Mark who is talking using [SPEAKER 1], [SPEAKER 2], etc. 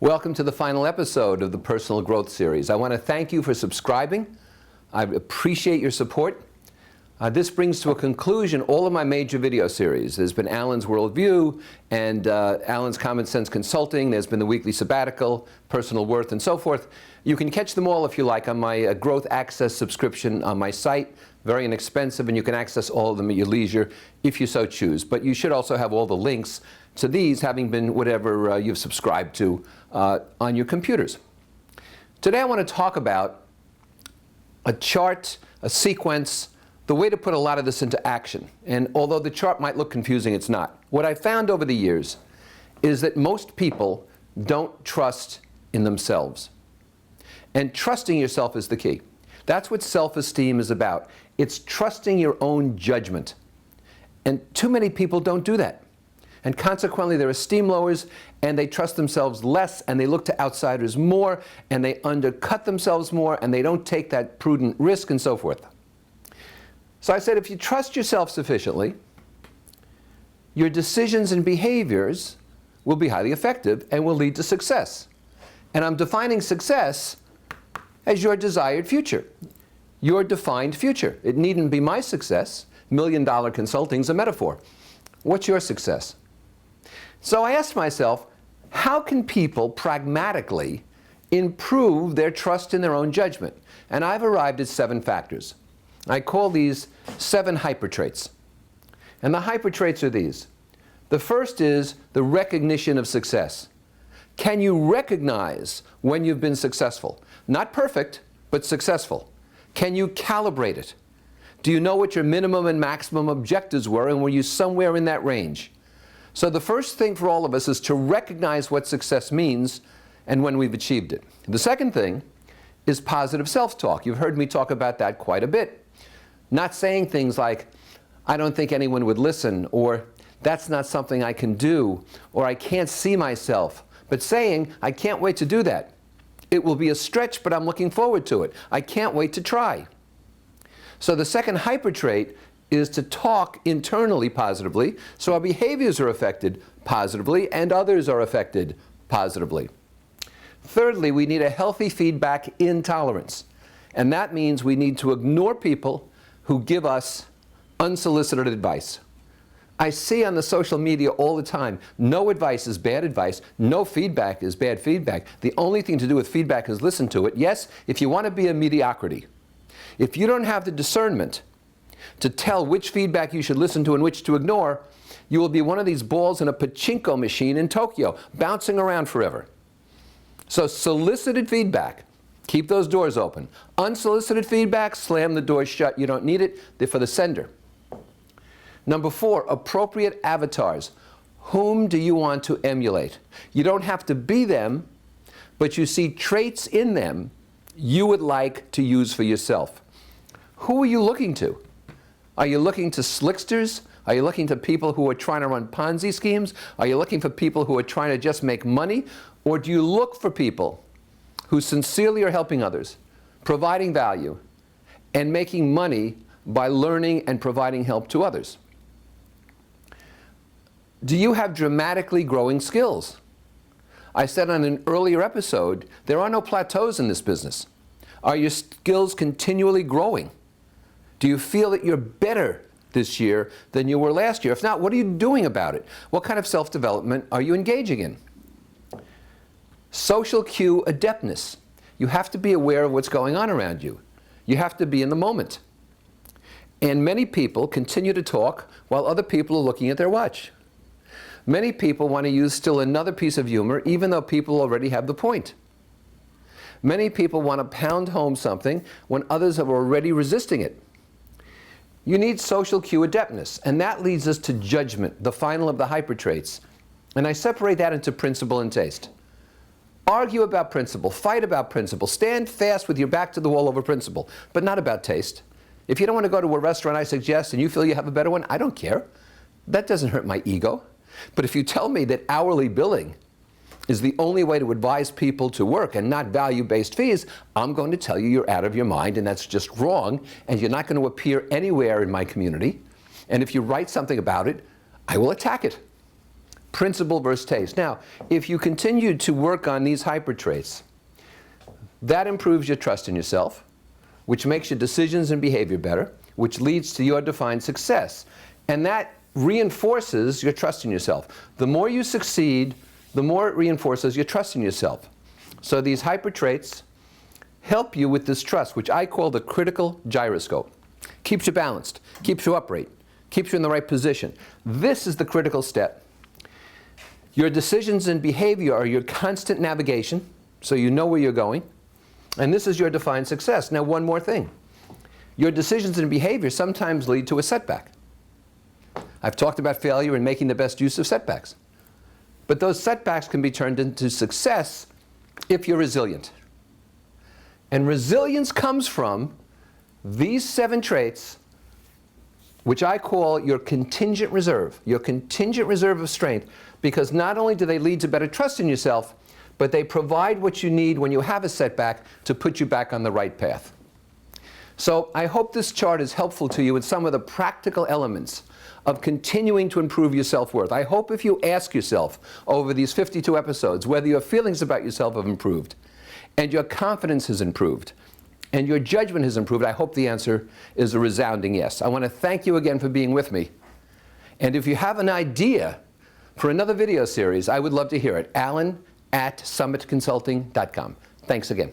[SPEAKER 1] Welcome to the final episode of the Personal Growth Series. I want to thank you for subscribing. I appreciate your support. This brings to a conclusion all of my major video series. There's been Alan's Worldview and Alan's Common Sense Consulting. There's been the Weekly Sabbatical, Personal Worth, and so forth. You can catch them all if you like on my Growth Access subscription on my site. Very inexpensive, and you can access all of them at your leisure if you so choose. But you should also have all the links to these, having been whatever you've subscribed to on your computers. Today I want to talk about a chart, a sequence, the way to put a lot of this into action. And although the chart might look confusing, it's not. What I found over the years is that most people don't trust in themselves. And trusting yourself is the key. That's what self-esteem is about. It's trusting your own judgment. And too many people don't do that. And consequently, they're esteem lowers, and they trust themselves less, and they look to outsiders more, and they undercut themselves more, and they don't take that prudent risk, and so forth. So I said, if you trust yourself sufficiently, your decisions and behaviors will be highly effective and will lead to success. And I'm defining success as your desired future, your defined future. It needn't be my success. $1 million consulting's a metaphor. What's your success? So I asked myself, how can people pragmatically improve their trust in their own judgment? And I've arrived at 7 factors. I call these 7 hypertraits. And the hypertraits are these. The first is the recognition of success. Can you recognize when you've been successful? Not perfect, but successful. Can you calibrate it? Do you know what your minimum and maximum objectives were, and were you somewhere in that range? So the first thing for all of us is to recognize what success means and when we've achieved it. The second thing is positive self-talk. You've heard me talk about that quite a bit. Not saying things like, I don't think anyone would listen, or that's not something I can do, or I can't see myself, but saying, I can't wait to do that. It will be a stretch, but I'm looking forward to it. I can't wait to try. So the second hypertrait is to talk internally positively, so our behaviors are affected positively and others are affected positively. Thirdly, we need a healthy feedback intolerance. And that means we need to ignore people who give us unsolicited advice. I see on the social media all the time, no advice is bad advice, no feedback is bad feedback. The only thing to do with feedback is listen to it. Yes, if you want to be a mediocrity, if you don't have the discernment to tell which feedback you should listen to and which to ignore, you will be one of these balls in a pachinko machine in Tokyo, bouncing around forever. So solicited feedback, keep those doors open. Unsolicited feedback, slam the doors shut. You don't need it. They're for the sender. Number 4, appropriate avatars. Whom do you want to emulate? You don't have to be them, but you see traits in them you would like to use for yourself. Who are you looking to? Are you looking to slicksters? Are you looking to people who are trying to run Ponzi schemes? Are you looking for people who are trying to just make money? Or do you look for people who sincerely are helping others, providing value, and making money by learning and providing help to others? Do you have dramatically growing skills? I said on an earlier episode, there are no plateaus in this business. Are your skills continually growing? Do you feel that you're better this year than you were last year? If not, what are you doing about it? What kind of self-development are you engaging in? Social cue adeptness. You have to be aware of what's going on around you. You have to be in the moment. And many people continue to talk while other people are looking at their watch. Many people want to use still another piece of humor, even though people already have the point. Many people want to pound home something when others are already resisting it. You need social cue adeptness, and that leads us to judgment, the final of the hypertraits. And I separate that into principle and taste. Argue about principle, fight about principle, stand fast with your back to the wall over principle, but not about taste. If you don't want to go to a restaurant I suggest and you feel you have a better one, I don't care. That doesn't hurt my ego. But if you tell me that hourly billing is the only way to advise people to work and not value-based fees, I'm going to tell you you're out of your mind, and that's just wrong, and you're not going to appear anywhere in my community. And if you write something about it, I will attack it. Principle versus taste. Now, if you continue to work on these hyper traits, that improves your trust in yourself, which makes your decisions and behavior better, which leads to your defined success. And that reinforces your trust in yourself. The more you succeed, the more it reinforces your trust in yourself. So these hyper traits help you with this trust, which I call the critical gyroscope. Keeps you balanced, keeps you upright, keeps you in the right position. This is the critical step. Your decisions and behavior are your constant navigation, so you know where you're going. And this is your defined success. Now, one more thing. Your decisions and behavior sometimes lead to a setback. I've talked about failure and making the best use of setbacks. But those setbacks can be turned into success if you're resilient. And resilience comes from these 7 traits, which I call your contingent reserve of strength, because not only do they lead to better trust in yourself, but they provide what you need when you have a setback to put you back on the right path. So I hope this chart is helpful to you in some of the practical elements of continuing to improve your self-worth. I hope if you ask yourself over these 52 episodes whether your feelings about yourself have improved, and your confidence has improved, and your judgment has improved, I hope the answer is a resounding yes. I want to thank you again for being with me. And if you have an idea for another video series, I would love to hear it. Alan@summitconsulting.com. Thanks again.